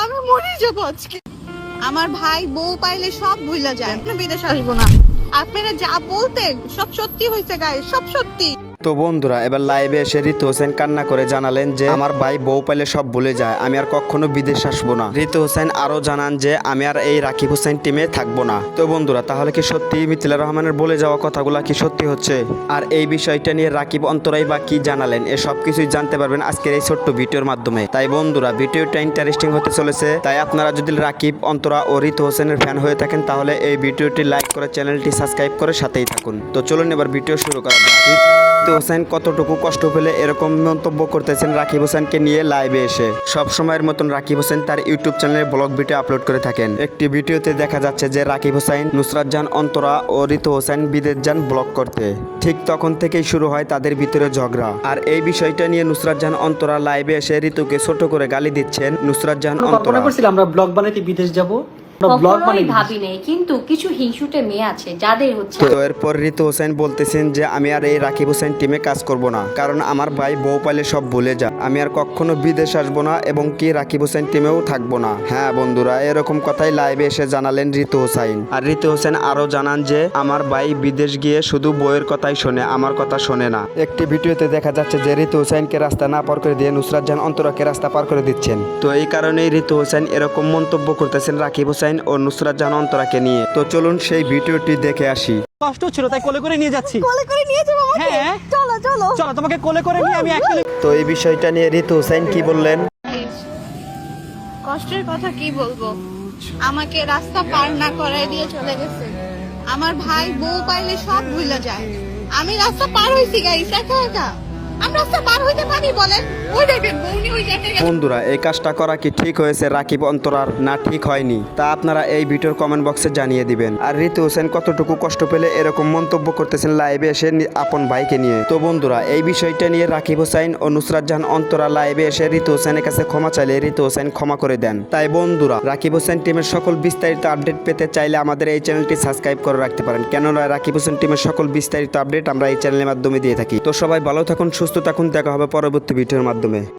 আমি মরে যাবো আজকে। আমার ভাই বউ পাইলে সব ভুলা যায়, আপনি বিদেশ আসবো না। আপনারা যা বলতেন সব সত্যি হয়েছে গাইস, সব সত্যি। তো বন্ধুরা, এবার লাইভে এসে ঋতু হোসেন কান্না করে জানালেন যে আমার ভাই বউ পাইলে সব ভুলে যায়, আমি আর কখনো বিদেশ আসবো না। ঋতু হোসেন আরো জানান যে আমি আর এই রাকিব হোসেন টিমে থাকবো না। তো বন্ধুরা, তাহলে কি সত্যি মিথিলা রহমানের বলে যাওয়া কথাগুলা কি সত্যি হচ্ছে? আর এই বিষয়টা নিয়ে রাকিব অন্তরাই বা কি জানালেন, এ সব কিছুই জানতে পারবেন আজকের এই ছোট্ট ভিডিওর মাধ্যমে। তাই বন্ধুরা, ভিডিওটা ইন্টারেস্টিং হতে চলেছে। তাই আপনারা যদি রাকিব, অন্তরা ও ঋতু হোসেনের ফ্যান হয়ে থাকেন তাহলে এই ভিডিওটি লাইক করে চ্যানেলটি সাবস্ক্রাইব করে সাথেই থাকুন। তো চলুন এবার ভিডিও শুরু করা যাক। ঋতু হোসেন কতটুকু কষ্ট পেলে এরকম মন্তব্য করতেছেন রাকিব হোসেনকে নিয়ে লাইভে এসে। সব সময়ের মতন রাকিব হোসেন তার ইউটিউব চ্যানেলে ব্লগ ভিডিও আপলোড করে থাকেন। একটি ভিডিওতে দেখা যাচ্ছে যে রাকিব হোসেন, নুসরাত জাহান, অন্তরা ও ঋতু হোসেন বিদেশ যান ব্লগ করতে। ঠিক তখন থেকেই শুরু হয় তাদের ভিতরে ঝগড়া। আর এই বিষয়টা নিয়ে নুসরাত জাহান, অন্তরা লাইভে এসে ঋতুকে ছোট করে গালি দিচ্ছেন। নুসরাত জাহান, অন্তরা আমরা ব্লগ বানাইতে বিদেশ যাব, কখনোই ভাবি নাই, কিন্তু কিছু হিংসুটে মেয়ে আছে যাদের হচ্ছে। তো এরপর ঋতু হোসেন বলতেছেন যে আমি আর এই রাকিব হোসেন টিমে কাজ করব না, কারণ আমার ভাই বউ পাইলে সব ভুলে যায়, আমি আর কখনো বিদেশ আসবো না এবং কি রাকিব হোসেন টিমেও থাকবো না। হ্যাঁ বন্ধুরা, এরকম কথাই লাইভে এসে জানালেন ঋতু হোসেন। আর ঋতু হোসেন আরো জানান যে আমার ভাই বিদেশ গিয়ে শুধু বউয়ের কথাই শোনে, আমার কথা শোনে না। একটি ভিডিওতে দেখা যাচ্ছে যে ঋতু হোসেনকে রাস্তা না পার করে দিয়ে নুসরাত জাহান, অন্তরাকে রাস্তা পার করে দিচ্ছেন। তো এই কারণেই ঋতু হোসেন এরকম মন্তব্য করতেছেন রাকিব হোসেন ও নুসরাত জাহান, অন্তরাকে নিয়ে। তো চলুন সেই ভিডিওটি দেখে আসি। কষ্ট ছিল তাই কোলে করে নিয়ে যাচ্ছি। কোলে করে নিয়ে যাবো আমাকে? হ্যাঁ। চলো চলো চলো তোমাকে কোলে করে নিয়ে আমি একচুয়ালি। তো এই বিষয়টা নিয়ে ঋতু হোসেন কি বললেন? কষ্টের কথা কি বলবো, আমাকে রাস্তা পার না করায় দিয়ে চলে গেছে। আমার ভাই বউ পাইলে সব ভুলা যায়, আমি রাস্তা পার হইছি গাইস একা একা। আমি রাস্তা পার হইতে পারি বলেন? ওই দেখেন বউনি ওই জায়গায়। বন্ধুরা, এই কাজটা করা কি ঠিক হয়েছে রাকিব অন্তরার, না ঠিক হয়নি, তা আপনারা এই ভিডিওর কমেন্ট বক্সে জানিয়ে দিবেন। আর ঋতু হোসেন কতটুকু কষ্ট পেলে এরকম মন্তব্য করতেছেন লাইভে এসে আপন ভাইকে নিয়ে। তো বন্ধুরা, এই বিষয়টা নিয়ে রাকিব হোসেন ও নুসরাত জাহান, অন্তরা লাইভে এসে ঋতু হোসেনের কাছে ক্ষমা চাইলে ঋতু হোসেন ক্ষমা করে দেন। তাই বন্ধুরা, রাকিব হোসেন টিমের সকল বিস্তারিত আপডেট পেতে চাইলে আমাদের এই চ্যানেলটি সাবস্ক্রাইব করে রাখতে পারেন, কেননা রাকিব হোসেন টিমের সকল বিস্তারিত আপডেট আমরা এই চ্যানেলের মাধ্যমে দিয়ে থাকি। তো সবাই ভালো থাকুন, সুস্থ থাকুন, দেখা হবে পরবর্তী ভিডিওর মাধ্যমে।